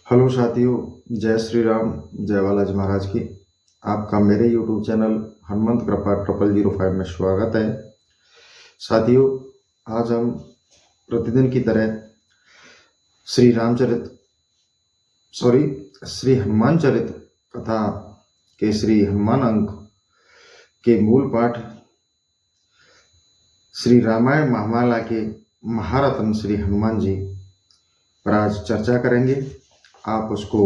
Hello साथियों, जय श्री राम, जय बालाजी महाराज की। आपका मेरे YouTube चैनल हनुमंत कृपा 0005 में स्वागत है। साथियों, आज हम प्रतिदिन की तरह श्री हनुमान चरित कथा के श्री हनुमान अंक के मूल पाठ श्री रामायण महामाला के महारत्न श्री हनुमान जी पर आज चर्चा करेंगे। आप उसको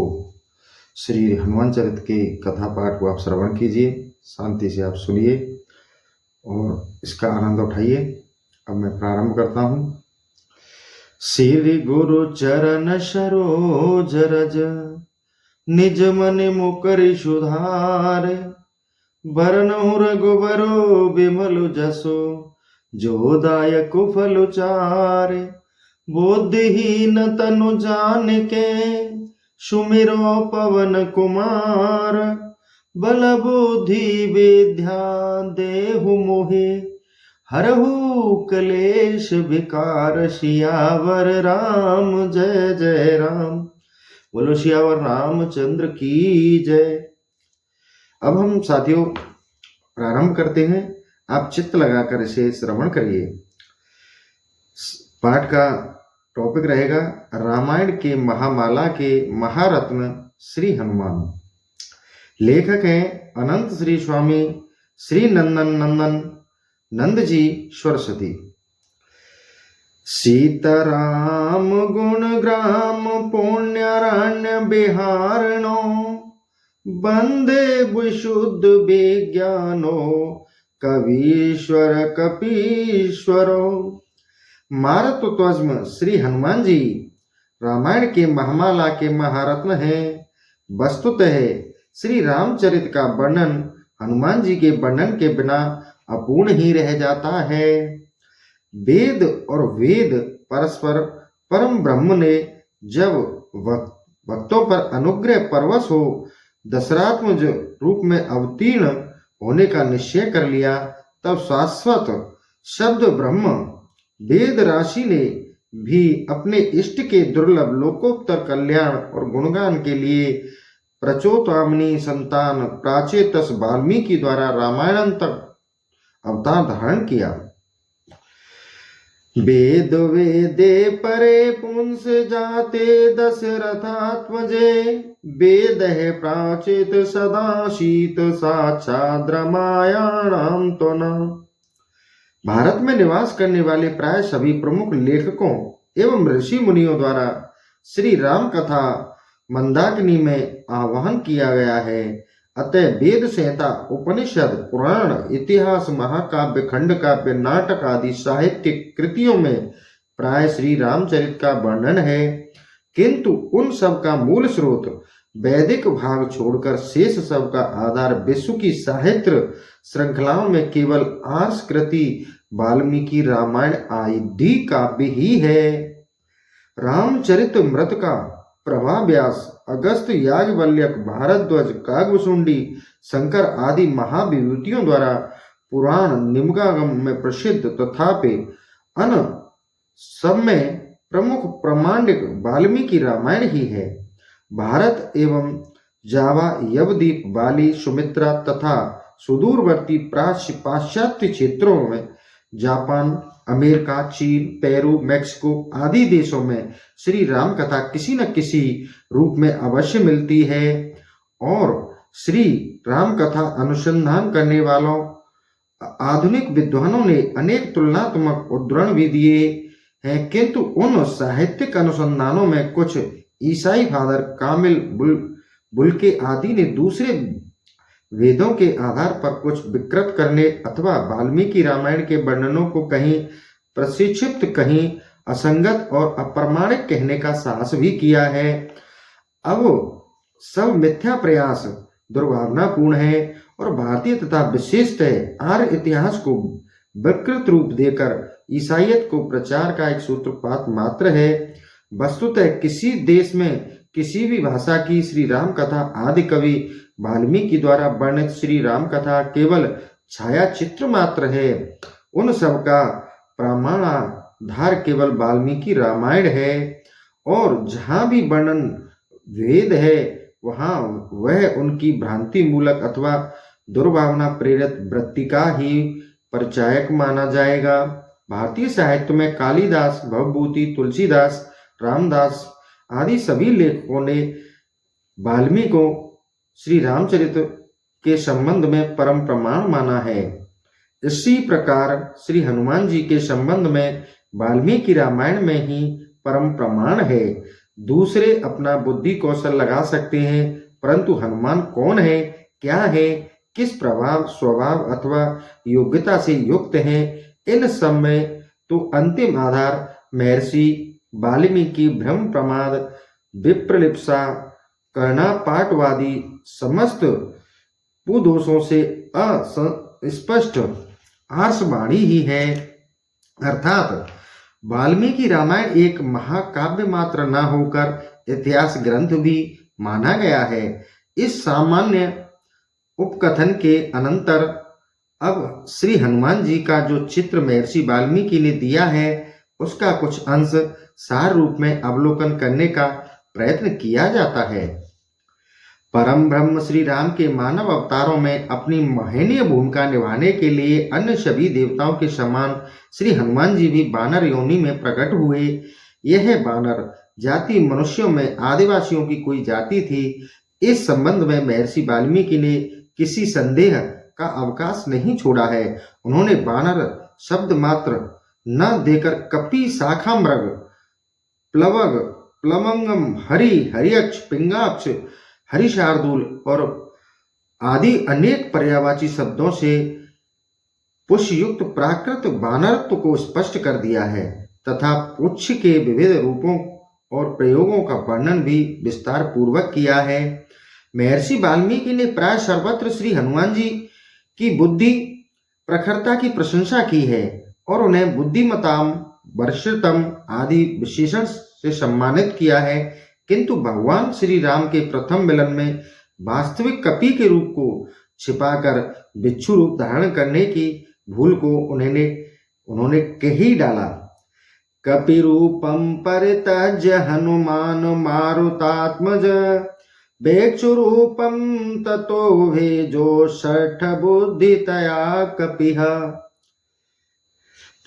श्री हनुमान चरित के कथा पाठ को आप श्रवण कीजिए, शांति से आप सुनिए और इसका आनंद उठाइए। अब मैं प्रारंभ करता हूँ। श्री गुरु चरण सरोज रज, निज मन मुकर सुधार, बरनहु रघुबरो बिमल जसो, जो दायक फल चारे। बुद्धिहीन तनु जान के, सुमिरो पवन कुमार, बल बुद्धि विद्या देहु मोहे, हरहु कलेश विकार। सियावर राम जय जय राम। बोलो सियावर रामचंद्र की जय। अब हम साथियों प्रारंभ करते हैं। आप चित्त लगाकर इसे श्रवण करिए। पाठ का टॉपिक रहेगा रामायण के महामाला के महारत्न श्री हनुमान। लेखक हैं अनंत श्री स्वामी श्री नंदन नंद जी सरस्वती। सीताराम गुण ग्राम पुण्यारण्य बिहारणो, बंदे विशुद्ध विज्ञानो, कवीश्वर कपीश्वरो। मारुतध्वज श्री हनुमान जी रामायण के महामाला के महारत्न हैं। वस्तुतः श्री रामचरित का वर्णन हनुमान जी के वर्णन के बिना अपूर्ण ही रह जाता है। वेद और वेद परस्पर परम ब्रह्म ने जब भक्तों पर अनुग्रह परवश हो दशरथात्मज रूप में अवतीर्ण होने का निश्चय कर लिया, तब शाश्वत शब्द ब्रह्म वेद राशि ने भी अपने इष्ट के दुर्लभ लोकोत्तर कल्याण और गुणगान के लिए प्रचोत्वामिनी संतान प्राचेतस वाल्मीकि द्वारा रामायण तक अवतार धारण किया। वेद वेदे परे पुंस जाते दशरथात्मजे, वेद है प्राचेत सदा शीत साक्षात् रामायणम तो न। भारत में निवास करने वाले प्राय सभी प्रमुख लेखकों एवं ऋषि मुनियों द्वारा श्री राम कथा मंदाकिनी में आह्वान किया गया है। अतः वेद संहिता, उपनिषद, पुराण, इतिहास, महाकाव्य, खंड काव्य, नाटक आदि साहित्यिक कृतियों में प्राय श्री रामचरित का वर्णन है, किंतु उन सब का मूल स्रोत वैदिक भाग छोड़कर शेष सब का आधार विश्व की साहित्य श्रृंखलाओं में केवल आर्ष कृति वाल्मीकि रामायण आदि काव्य ही है। रामचरित मृत का प्रभा व्यास, अगस्त, याज्ञवल्क्य, भारद्वाज, काव्यसुंडी, शंकर आदि महाविभूतियों द्वारा पुराण निमगागम में प्रसिद्ध, तथापि अन सब में प्रमुख प्रामाणिक वाल्मीकि रामायण ही है। भारत एवं जावा, यवद्वीप, बाली, सुमित्रा तथा सुदूरवर्ती पाश्चात्य क्षेत्रों में जापान, अमेरिका, चीन, पेरू, मैक्सिको आदि देशों में श्री राम कथा किसी न किसी रूप में अवश्य मिलती है और श्री राम कथा अनुसंधान करने वालों आधुनिक विद्वानों ने अनेक तुलनात्मक उद्धरण भी दिए हैं, किंतु उन साहित्यिक अनुसंधानों में कुछ ईसाई फादर कामिल बुल्के आदि ने दूसरे वेदों के आधार पर कुछ विकृत करने अथवा वाल्मीकि रामायण के वर्णनों को कहीं प्रशिक्षिप्त, कहीं असंगत और अप्रमाणिक कहने का साहस भी किया है। अब सब मिथ्या प्रयास दुर्भावनापूर्ण है और भारतीय तथा विशेषतः आर्य इतिहास को विकृत रूप देकर ईसाइयत को प्रचार का एक सूत्रपात मात्र है। वस्तुतः किसी देश में किसी भी भाषा की श्री राम कथा आदि कवि वाल्मीकि द्वारा वर्णित श्री राम कथा केवल छाया चित्र मात्र है। उन सब का प्रमाणाधार केवल वाल्मीकि रामायण है और जहाँ भी वर्णन वेद है वहां वह उनकी भ्रांति मूलक अथवा दुर्भावना प्रेरित वृत्ति का ही परिचायक माना जाएगा। भारतीय साहित्य में कालिदास, भवभूति, तुलसीदास, रामदास आदि सभी लेखकों ने वाल्मीकि को श्री रामचरित के संबंध में परम प्रमाण माना है। इसी प्रकार श्री हनुमान जी के संबंध में वाल्मीकि रामायण में ही परम प्रमाण है। दूसरे अपना बुद्धि कौशल लगा सकते हैं, परंतु हनुमान कौन है, क्या है, किस प्रभाव, स्वभाव अथवा योग्यता से युक्त हैं, इन सब में तो अंतिम आधार महर्षि वाल्मीकि भ्रम, प्रमाद, विप्रलिप्सा, कर्णापाठवादी समस्त कुदोषों से अस्पष्ट आर्षवाणी ही है। अर्थात वाल्मीकि रामायण एक महाकाव्य मात्र न होकर इतिहास ग्रंथ भी माना गया है। इस सामान्य उपकथन के अनंतर अब श्री हनुमान जी का जो चित्र महर्षि वाल्मीकि ने दिया है उसका कुछ अंश सार रूप में अवलोकन करने का प्रयत्न किया जाता है। परम ब्रह्म श्री राम के मानव अवतारों में अपनी महनीय भूमिका निभाने के लिए अन्य सभी देवताओं के समान श्री हनुमान जी भी वानर योनि में प्रकट हुए। यह वानर जाति मनुष्यों में आदिवासियों की कोई जाति थी। इस संबंध में महर्षि वाल्मीकि ने किसी संदेह का अवकाश नहीं छोड़ा है। उन्होंने वानर शब्द मात्र न देकर कपि, शाखा मृग, प्लवग, प्लवंगम, हरि, हरियक्ष, पिंगाक्ष, हरिशार्दूल और आदि अनेक पर्यायवाची शब्दों से पुष्पयुक्त प्राकृत वानरत्व को स्पष्ट कर दिया है तथा पुच्छ के विविध रूपों और प्रयोगों का वर्णन भी विस्तार पूर्वक किया है। महर्षि वाल्मीकि ने प्राय सर्वत्र श्री हनुमान जी की बुद्धि प्रखरता की प्रशंसा की है और उन्हें बुद्धिमताम, वर्षितम आदि विशेषण से सम्मानित किया है, किंतु भगवान श्री राम के प्रथम मिलन में वास्तविक कपि के रूप को छिपाकर बिच्छू रूप धारण करने की भूल को उन्होंने कह ही डाला। कपि रूपम परित्यज्य हनुमान मारुतात्मज बेक्षु रूपम ततो भेजो शठ बुद्धितया कपिह।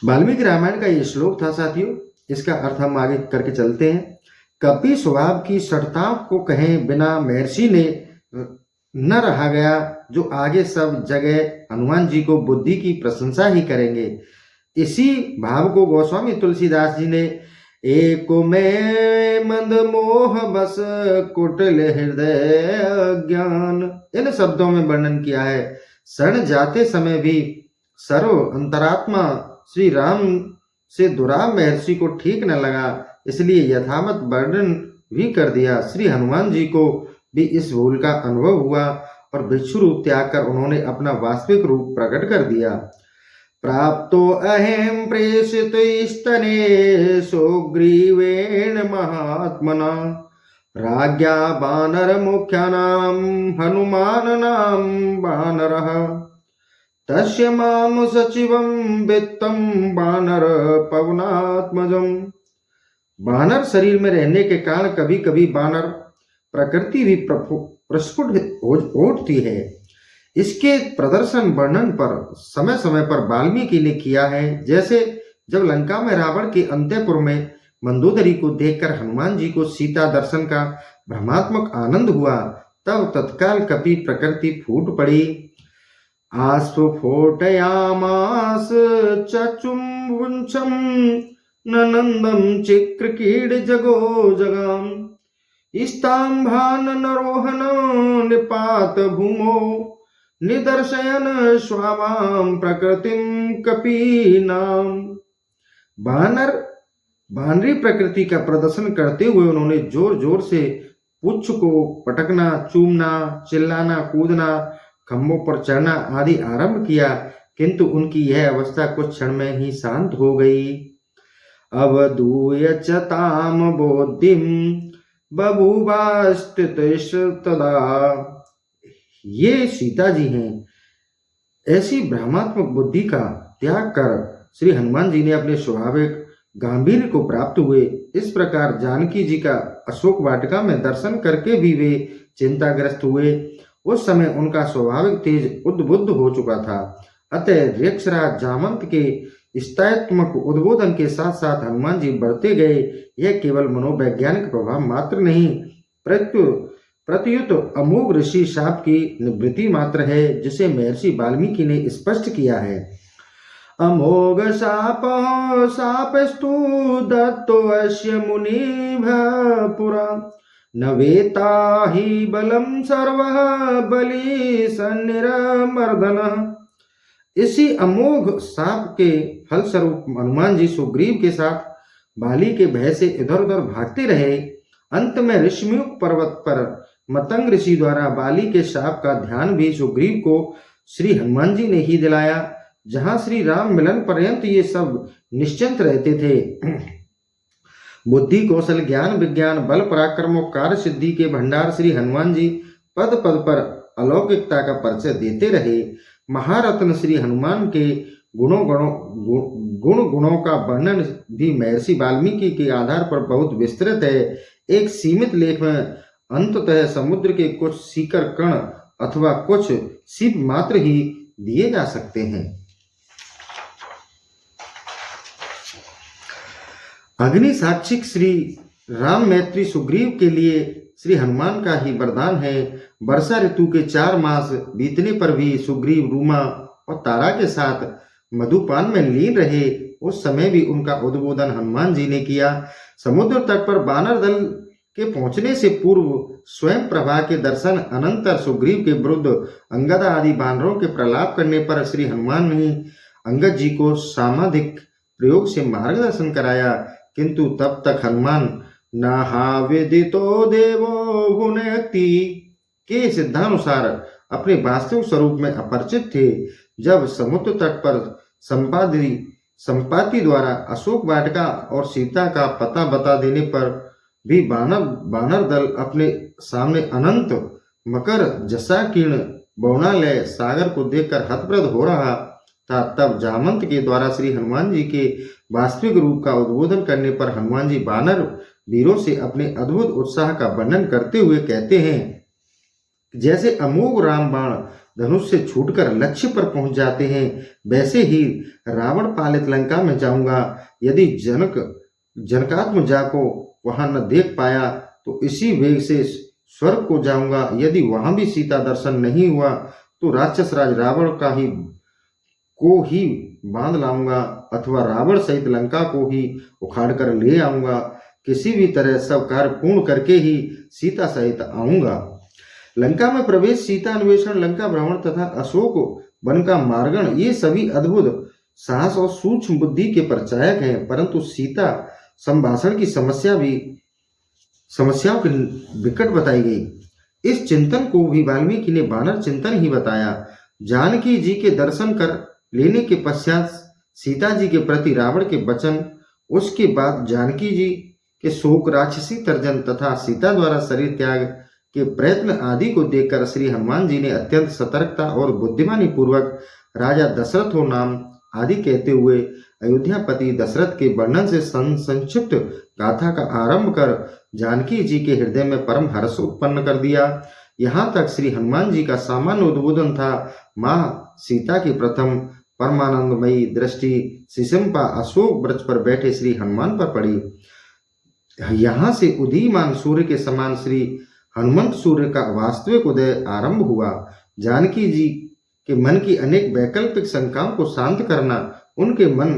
वाल्मीकि रामायण का ये श्लोक था साथियों। इसका अर्थ हम आगे करके चलते हैं। कपि स्वभाव की शठता को कहे बिना महर्षि ने न रहा गया, जो आगे सब जगह हनुमान जी को बुद्धि की प्रशंसा ही करेंगे। इसी भाव को गोस्वामी तुलसीदास जी ने एक में मंद मोह बस कुटिल हृदय ज्ञान इन शब्दों में वर्णन किया है। शरण जाते समय भी सर्व अंतरात्मा श्री राम से दुराव महर्षि को ठीक न लगा, इसलिए यथावत वर्णन भी कर दिया। श्री हनुमान जी को भी इस भूल का अनुभव हुआ और भिक्षु रूप त्याग कर उन्होंने अपना वास्तविक रूप प्रकट कर दिया। प्राप्तो अहम प्रेषित स्तने सुग्रीवेण महात्मना राज्ञा वानर मुख्यानां हनुमान नाम वानरः तस्य माम सचिवं वित्तं वानर पवनात्मजम्। वानर शरीर में रहने के कारण कभी कभी वानर प्रकृति भी प्रस्फुट उठती है। इसके प्रदर्शन वर्णन पर समय समय पर वाल्मीकि ने किया है। जैसे जब लंका में रावण के अंतःपुर में मंदोदरी को देखकर हनुमान जी को सीता दर्शन का भ्रमात्मक आनंद हुआ, तब तत्काल कपि प्रकृति फूट पड़ी। आस्फुटयामास चचुम्बुंचम ननंदम चिक्रकीड़ जगो जगाम स्तंभान नरोहन निपात भूमो निदर्शयन स्वामाम प्रकृतिम कपीनाम। वानरी प्रकृति का प्रदर्शन करते हुए उन्होंने जोर जोर से पुच्छ को पटकना, चूमना, चिल्लाना, कूदना, खंभों पर चढ़ना आदि आरंभ किया, किंतु उनकी यह अवस्था कुछ क्षण में ही शांत हो गई। अवधूयचताम बोधिम बभूवास्तितस्तदा। ये सीता जी हैं। ऐसी भ्रमात्मक बुद्धि का त्याग कर श्री हनुमान जी ने अपने स्वाभाविक गांधीर्य को प्राप्त हुए। इस प्रकार जानकी जी का अशोक वाटिका में दर्शन करके भी वे चिंताग्रस्त हुए। उस समय उनका स्वाभाविक तेज उद्बुद्ध हो चुका था। अतः यक्षराज जामंत के स्थायित्मक उद्बोधन के साथ साथ हनुमान जी बढ़ते गए। यह केवल मनोवैज्ञानिक प्रभाव मात्र नहीं, प्रत्युत अमोघ ऋषि शाप की निवृत्ति मात्र है, जिसे महर्षि वाल्मीकि ने स्पष्ट किया है। अमोघ शाप शापस्तु दत्तो अस्य मुनिभ्यः पुरा, न वेत्ता हि बलं सर्वः बली सन्निरमर्दनः। इसी अमोघ शाप के फलस्वरूप हनुमान जी सुग्रीव के साथ बाली के भय से इधर उधर भागते रहे। अंत में ऋषिमुख पर्वत पर मतंग ऋषि द्वारा बाली के शाप का ध्यान भी सुग्रीव को श्री हनुमान जी ने ही दिलाया। जहां श्री राम मिलन पर्यंत ये सब निश्चिंत रहते थे। बुद्धि कौशल ज्ञान विज्ञान बल पराक्रम और कार्य सिद्धि के भंडार श्री हनुमान जी पद पद पर अलौकिकता का परिचय देते रहे। महारत्न श्री हनुमान के गुणों का वर्णन भी महर्षि वाल्मीकि के आधार पर बहुत विस्तृत है। एक सीमित लेख में अंततः समुद्र के कुछ सीकर कण अथवा कुछ सीप मात्र ही दिए जा सकते हैं। अग्नि साक्षिक श्री राम मैत्री सुग्रीव के लिए श्री हनुमान का ही वरदान है। वर्षा ऋतु के 4 मास बीतने पर भी सुग्रीव रूमा और तारा के साथ मधुपान में लीन रहे। उस समय भी उनका उद्बोधन हनुमान जी ने किया। समुद्र तट पर वानर दल के पहुंचने से पूर्व स्वयं प्रभा के दर्शन अनंतर सुग्रीव के विरुद्ध अंगद आदि वानरों के प्रलाप करने पर श्री हनुमान ने अंगद जी को सामाधिक प्रयोग से मार्गदर्शन कराया, किंतु तब तक हनुमान नाहावेदितो देवो भुनक्ति के सिद्धानुसार अपने वास्तविक स्वरूप में अपरिचित थे। जब समुद्र तट पर संपाति द्वारा अशोक वाटिका और सीता का पता बता देने पर भी वानर दल अपने सामने अनंत मकर जसाकीर्ण बौनालय सागर को देखकर हतप्रद हो रहा था, तब जामंत के द्वारा श्री हनुमान जी के वास्तविक रूप का उद्बोधन करने पर हनुमान जी वानर वीरों से अपने अद्भुत उत्साह का वर्णन करते हुए कहते हैं, जैसे अमोघ राम बाण धनुष से छूटकर लक्ष्य पर पहुंच जाते हैं, वैसे ही रावण पालित लंका में जाऊंगा। यदि जनकात्मजा को वहां न देख पाया तो इसी वेग से स्वर्ग को जाऊंगा। यदि वहां भी सीता दर्शन नहीं हुआ तो राक्षस राज रावण को ही बांध लाऊंगा अथवा रावण सहित लंका को ही उखाड़ कर ले आऊंगा। किसी भी तरह सब कार्य पूर्ण करके ही सीता सहित आऊंगा। लंका में प्रवेश, सीता अन्वेषण, लंका भ्रमण तथा अशोक वन का मार्गण, ये सभी अद्भुत साहस और सूक्ष्म बुद्धि के परिचायक हैं, परंतु सीता संभाषण की समस्याओं की विकट बताई गई। इस चिंतन को भी वाल्मीकि ने वानर चिंतन ही बताया। जानकी जी के दर्शन कर लेने के पश्चात सीता जी के प्रति रावण के वचन, उसके बाद जानकी जी के शोक, राक्षसी तर्जन तथा सीता द्वारा शरीर त्याग के प्रयत्न आदि को देखकर श्री हनुमान जी ने अत्यंत सतर्कता और बुद्धिमानी पूर्वक राजा दशरथ हो नाम आदि कहते हुए अयोध्यापति दशरथ के वर्णन से संक्षिप्त गाथा का आरंभ कर जानकी जी के हृदय में परम हर्ष उत्पन्न कर दिया। यहाँ तक श्री हनुमान जी का सामान्य उद्बोधन था। माँ सीता की प्रथम परमानंदमयी दृष्टि सिसंपा अशोक वृक्ष पर बैठे श्री हनुमान पर पड़ी। यहाँ से उदीयमान सूर्य के समान श्री हनुमंत सूर्य का वास्तविक उदय आरंभ हुआ। जानकी जी के मन की अनेक वैकल्पिक शंकाओं को शांत करना, उनके मन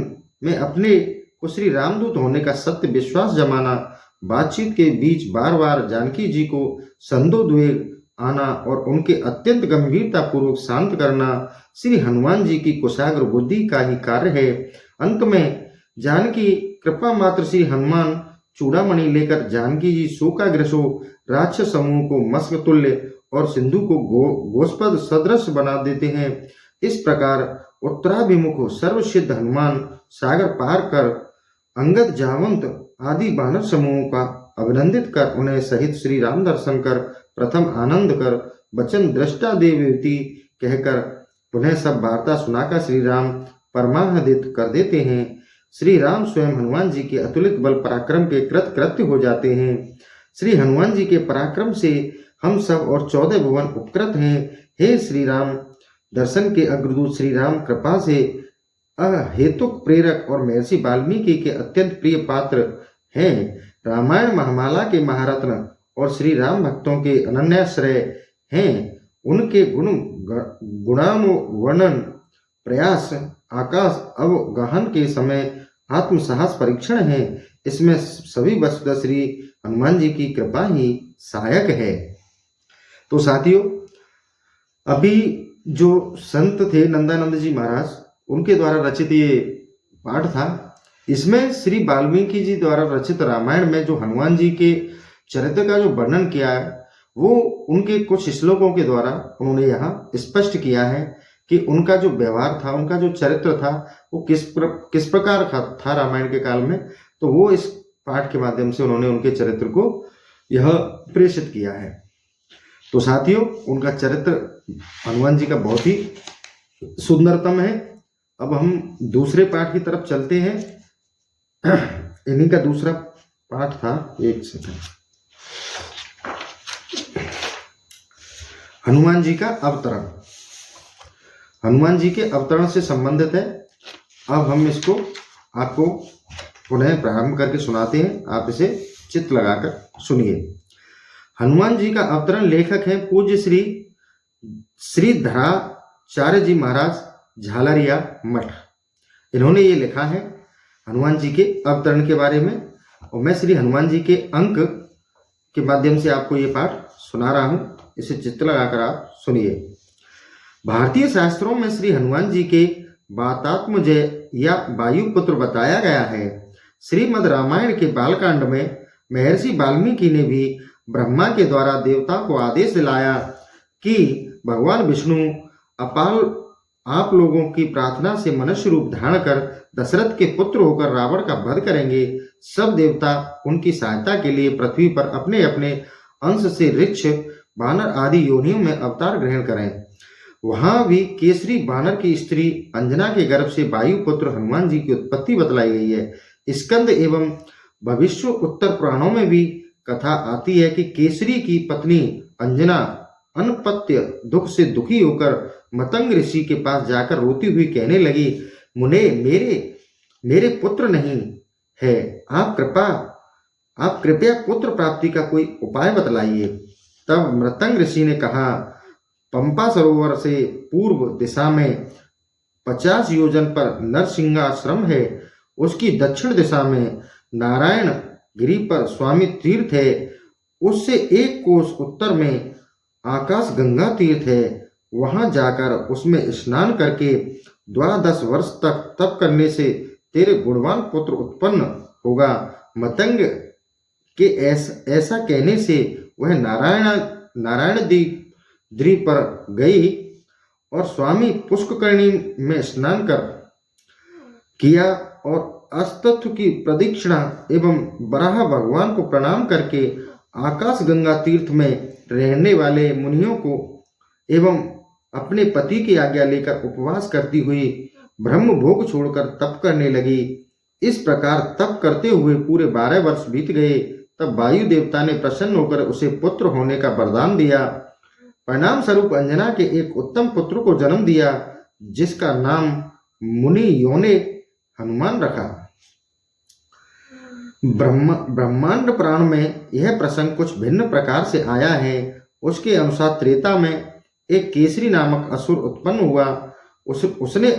में अपने को श्री रामदूत होने का सत्य विश्वास जमाना, बातचीत के बीच बार बार जानकी जी को संदोद्वेग आना और उनके अत्यंत गंभीरता पूर्वक शांत करना श्री हनुमान जी की कुशाग्र बुद्धि का ही कार्य है। अंत में जानकी कृपा मात्र श्री हनुमान चूड़ामणि लेकर जानकी जी शोकाग्रसो राक्षस समूह को मस्क तुल्य और सिंधु को गोस्पद सदृश बना देते हैं। इस प्रकार उत्तराभिमुख सर्वसिद्ध हनुमान सागर पार कर अंगद, जावंत आदि वानर समूहों का अभिनंदित कर उन्हें सहित श्री राम दर्शन कर प्रथम आनंद कर वचन दृष्टा देवती कहकर पुनः सब वार्ता सुनाकर श्री राम परमाहदित कर देते हैं। श्री राम स्वयं हनुमान जी के अतुलित बल पराक्रम के कृत्य हो जाते हैं। श्री हनुमान जी के पराक्रम से हम सब और 14 भुवन उपकृत हैं। हे श्री राम, दर्शन के अग्रदूत श्री राम कृपा से अहेतुक प्रेरक और महर्षि वाल्मीकि के अत्यंत प्रिय पात्र हैं। रामायण महामाला के महारत्न और श्री राम भक्तों के अनन्याश्रय हैं। उनके गुणानुवर्णन प्रयास आकाश अवगाहन के समय आत्म साहस परीक्षण है। इसमें सभी वस्तुतः श्री हनुमान जी की कृपा ही सहायक है। तो साथियों, अभी जो संत थे नंदानंद जी महाराज, उनके द्वारा रचित ये पाठ था। इसमें श्री वाल्मीकि जी द्वारा रचित रामायण में जो हनुमान जी के चरित्र का जो वर्णन किया है, वो उनके कुछ श्लोकों के द्वारा उन्होंने यहाँ स्पष्ट किया है कि उनका जो व्यवहार था, उनका जो चरित्र था, वो किस प्रकार था रामायण के काल में। तो वो इस पाठ के माध्यम से उन्होंने उनके चरित्र को यह प्रेषित किया है। तो साथियों, उनका चरित्र हनुमान जी का बहुत ही सुंदरतम है। अब हम दूसरे पाठ की तरफ चलते हैं। इन्हीं का दूसरा पाठ था, एक सेकंड, हनुमान जी का अवतरण। हनुमान जी के अवतरण से संबंधित है। अब हम इसको आपको पुनः प्रारंभ करके सुनाते हैं, आप इसे चित्त लगाकर सुनिए। हनुमान जी का अवतरण लेखक हैं पूज्य श्री श्रीधराचार्य जी महाराज झालरिया मठ। इन्होंने ये लिखा है हनुमान जी के अवतरण के बारे में, और मैं श्री हनुमान जी के अंक के माध्यम से आपको ये पाठ सुना रहा हूं। इसे चित्त लगाकर आप सुनिए। भारतीय शास्त्रों में श्री हनुमान जी के वातात्मजय या वायुपुत्र बताया गया है। श्रीमद् रामायण के बालकांड में महर्षि वाल्मीकि ने भी ब्रह्मा के द्वारा देवता को आदेश दिलाया कि भगवान विष्णु आप लोगों की प्रार्थना से मनुष्य रूप धारण कर दशरथ के पुत्र होकर रावण का वध करेंगे। सब देवता उनकी सहायता के लिए पृथ्वी पर अपने अपने अंश से ऋक्ष, बानर आदि योनियों में अवतार ग्रहण करें। वहां भी केसरी बानर की स्त्री अंजना के गर्भ से वायुपुत्र हनुमान जी की उत्पत्ति बतलाई गई है। स्कंद एवं भविष्य उत्तर पुराणों में भी कथा आती है कि केसरी की पत्नी अंजना अनपत्य दुख से दुखी होकर मतंग ऋषि के पास जाकर रोती हुई कहने लगी, मुने मेरे पुत्र नहीं है, आप कृपया पुत्र प्राप्ति का कोई उपाय बतलाइए। तब मतंग ऋषि ने कहा, पंपा सरोवर से पूर्व दिशा में 50 योजन पर नरसिंहाश्रम है। उसकी दक्षिण दिशा में नारायण गिरी पर स्वामी तीर्थ है। उससे 1 कोस उत्तर में आकाश गंगा तीर्थ है। वहां जाकर उसमें स्नान करके 12 वर्ष तक तप करने से तेरे गुणवान पुत्र उत्पन्न होगा। मतंग के ऐसा कहने से वह नारायण द्वीप पर गई और स्वामी पुष्करणी में स्नान किया और अस्तत्व की प्रदक्षिणा एवं बराह भगवान को प्रणाम करके आकाश गंगा तीर्थ में रहने वाले मुनियों को एवं अपने पति की आज्ञा लेकर उपवास करती हुई ब्रह्म भोग छोड़कर तप करने लगी। इस प्रकार तप करते हुए पूरे 12 वर्ष बीत गए। तब वायु देवता ने प्रसन्न होकर उसे पुत्र होने का वरदान दिया। परिणाम स्वरूप अंजना के एक उत्तम पुत्र को जन्म दिया, जिसका नाम मुनि योने हनुमान रखा। ब्रह्मांड पुराण में यह प्रसंग कुछ भिन्न प्रकार से आया है। उसके अनुसार त्रेता में एक केसरी नामक असुर उत्पन्न हुआ। उसने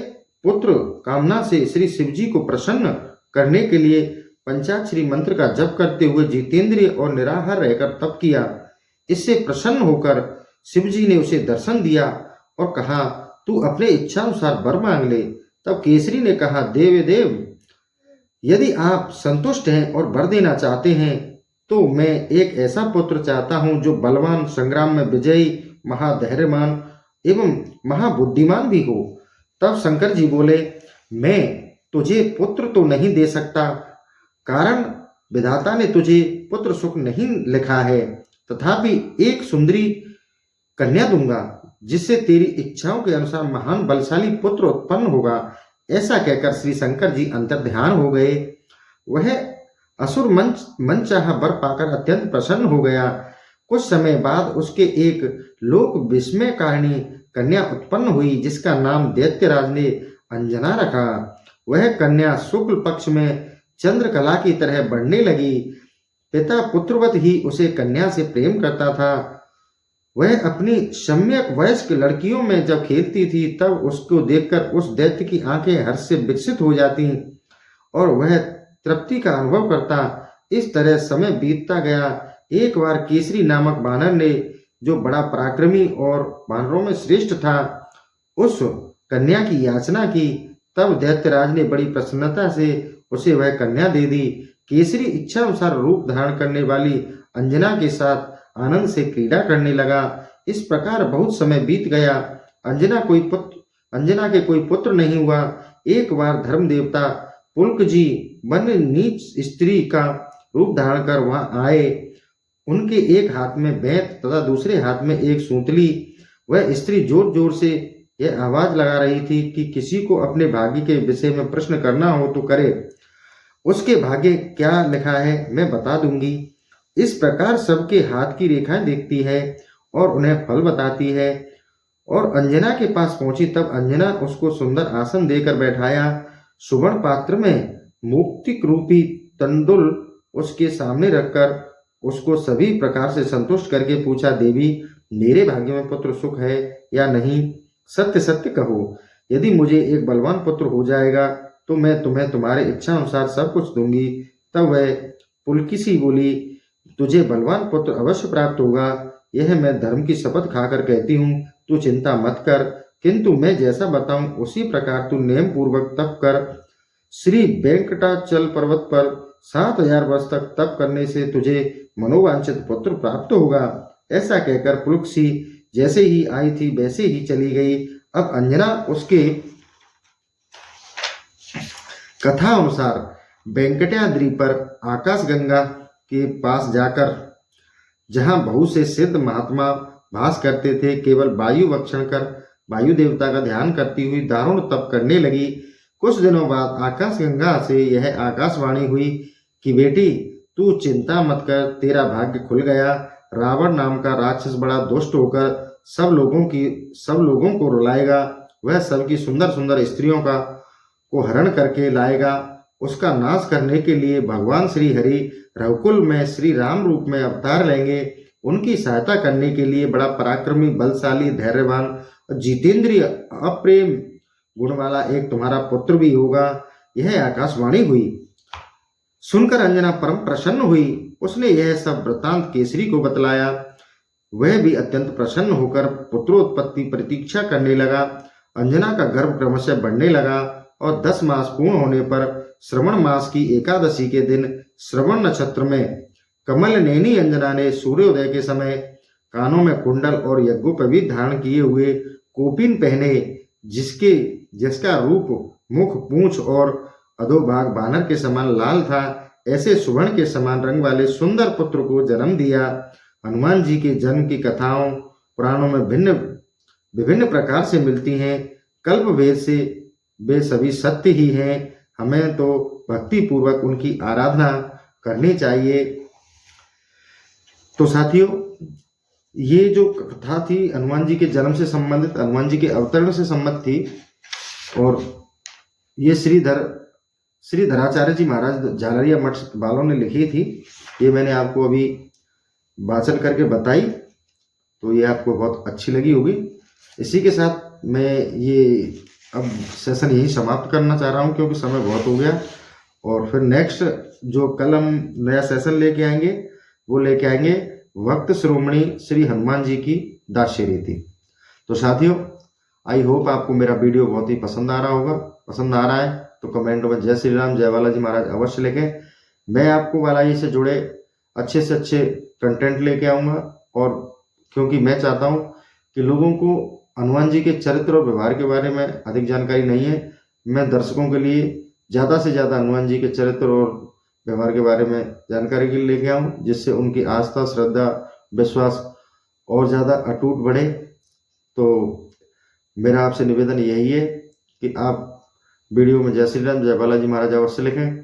पुत्र कामना से श्री शिवजी को प्रसन्न करने के लिए पंचाक्षरी मंत्र का जप करते हुए जितेंद्रिय और निराहार रहकर तप किया। इससे प्रसन्न होकर शिवजी ने उसे दर्शन दिया और कहा, तू अपने इच्छा अनुसार वर मांग ले। तब केसरी ने कहा, देव यदि आप संतुष्ट हैं और वर देना चाहते हैं तो मैं एक ऐसा पुत्र चाहता हूं जो बलवान, संग्राम में विजयी, महाधैर्यमान एवं महाबुद्धिमान भी हो। तब शंकर जी बोले, मैं तुझे पुत्र तो नहीं दे सकता, कारण विधाता ने तुझे पुत्र सुख नहीं लिखा है, तथापि एक सुंदरी कन्या दूंगा जिससे तेरी इच्छाओं के अनुसार महान बलशाली पुत्र उत्पन्न होगा। ऐसा कहकर श्री शंकर जी अंतर्ध्यान हो गए। वह असुर मनचाहा वर पाकर अत्यंत प्रसन्न हो गया। कुछ समय बाद उसके एक लोक विस्मयकारिणी कन्या उत्पन्न हुई, जिसका नाम दैत्यराज ने अंजना रखा। वह कन्या शुक्ल पक्ष में चंद्रकला की तरह बढ़ने लगी। पिता पुत्रवत ही उसे कन्या से प्रेम करता था। वह अपनी सम्यक वयस्क लड़कियों में जब खेलती थी, तब उसको देखकर उस दैत्य की आंखें हर्ष से विकसित हो जाती और वह तृप्ति का अनुभव करता। इस तरह समय बीतता गया। एक बार केसरी नामक वानर ने, जो बड़ा पराक्रमी और वानरों में श्रेष्ठ था, उस कन्या की याचना की। तब दैत्यराज ने बड़ी प्रसन्नता से उसे वह कन्या दे दी। केसरी इच्छा अनुसार रूप धारण करने वाली अंजना के साथ आनंद से क्रीड़ा करने लगा। इस प्रकार बहुत समय बीत गया। अंजना के कोई पुत्र नहीं हुआ। एक बार धर्म देवता पुलक जी वन नीच स्त्री का रूप धारण कर वहां आए। उनके एक हाथ में बेंत तथा दूसरे हाथ में एक सूतली। वह स्त्री जोर जोर से यह आवाज लगा रही थी कि किसी को अपने भाग्य के विषय में प्रश्न करना हो तो करे। उसके भाग्य क्या लिखा है मैं बता दूंगी। इस प्रकार सबके हाथ की रेखाएं देखती है और उन्हें फल बताती है। और अंजना के पास पहुंची, तब अंजना उसको सुंदर आसन देकर बैठाया। सुवर्ण पात्र में मुक्तिक रूपी तंडुल उसके सामने रखकर उसको सभी प्रकार से संतुष्ट करके पूछा, देवी, मेरे भाग्य में पुत्र सुख है या नहीं? सत्य सत्य कहो। यदि मुझे एक बलवान पुत्र हो जाएगा तो मैं तुम्हें तुम्हारे इच्छा अनुसार सब कुछ दूंगी। तब वह पुलकिसी बोली, तुझे बलवान पुत्र अवश्य प्राप्त होगा, यह मैं धर्म की शपथ खाकर कहती हूँ। तू चिंता मत कर, किंतु मैं जैसा बताऊं उसी प्रकार तू नियम पूर्वक तप कर। श्री वेंकटाचल पर्वत पर 7000 वर्ष तक तप करने से तुझे मनोवांछित पुत्र प्राप्त होगा। ऐसा कहकर पुलकिसी जैसे ही आई थी वैसे ही चली गई। अब अंजना उसके कथा अनुसार वेंकटाद्रि पर आकाशगंगा के पास जाकर, जहां बहुत से सिद्ध महात्मा वास करते थे, केवल वायु भक्षण कर वायु देवता का ध्यान करती हुई दारुण तप करने लगी। कुछ दिनों बाद आकाशगंगा से यह आकाशवाणी हुई कि बेटी, तू चिंता मत कर, तेरा भाग्य खुल गया। रावण नाम का राक्षस बड़ा दुष्ट होकर सब लोगों को रुलाएगा। वह सबकी सुंदर सुंदर स्त्रियों को हरण करके लाएगा। उसका नाश करने के लिए भगवान श्री हरि रघुकुल में श्री राम रूप में अवतार लेंगे। उनकी सहायता करने के लिए बड़ा पराक्रमी, बलशाली, धैर्यवान और जितेंद्रिय अप्रेम गुण वाला एक तुम्हारा पुत्र भी होगा। यह आकाशवाणी हुई। सुनकर अंजना परम प्रसन्न हुई। उसने यह सब वृत्तांत केसरी को बतलाया। वह भी अत्यंत प्रसन्न होकर पुत्रोत्पत्ति प्रतीक्षा करने लगा। अंजना का गर्भ क्रमशः बढ़ने लगा और 10 मास पूर्ण होने पर श्रवण मास की एकादशी के दिन श्रवण नक्षत्र में कमल नैनी अंजना ने सूर्योदय के समय कानों में कुंडल और यज्ञोपवीत धारण किए हुए कोपिन पहने, जिसका रूप, मुख, पूंछ और अधोभाग बानर के समान लाल था, ऐसे सुवर्ण के समान रंग वाले सुंदर पुत्र को जन्म दिया। हनुमान जी के जन्म की कथाओं पुराणों में विभिन्न प्रकार से मिलती हैं। कल्प वेद से वे सभी सत्य ही हैं। हमें तो भक्ति पूर्वक उनकी आराधना करनी चाहिए। तो साथियों, ये जो कथा थी हनुमान जी के जन्म से संबंधित, हनुमान जी के अवतरण से संबंधित थी। और ये श्री धराचार्य जी महाराज झालरिया मठ वालों ने लिखी थी। ये मैंने आपको अभी वाचन करके बताई, तो ये आपको बहुत अच्छी लगी होगी। इसी के साथ मैं ये अब सेशन यही समाप्त करना चाह रहा हूँ, क्योंकि समय बहुत हो गया। और फिर नेक्स्ट जो कल हम नया सेशन लेके आएंगे, वो लेके आएंगे वक्त श्रोमणी श्री हनुमान जी की दास्य रीति। तो साथियों, आई होप आपको मेरा वीडियो बहुत ही पसंद आ रहा होगा। पसंद आ रहा है तो कमेंट में जय श्री राम, जय बालाजी महाराज अवश्य लिखें। मैं आपको बालाजी से जुड़े अच्छे से अच्छे कंटेंट लेके आऊँगा। और क्योंकि मैं चाहता हूँ कि लोगों को हनुमान जी के चरित्र और व्यवहार के बारे में अधिक जानकारी नहीं है, मैं दर्शकों के लिए ज़्यादा से ज़्यादा हनुमान जी के चरित्र और व्यवहार के बारे में जानकारी के लिए लेके आऊँ, जिससे उनकी आस्था, श्रद्धा, विश्वास और ज़्यादा अटूट बढ़े। तो मेरा आपसे निवेदन यही है कि आप वीडियो में जय श्री राम, जय बालाजी महाराज अवश्य लिखें।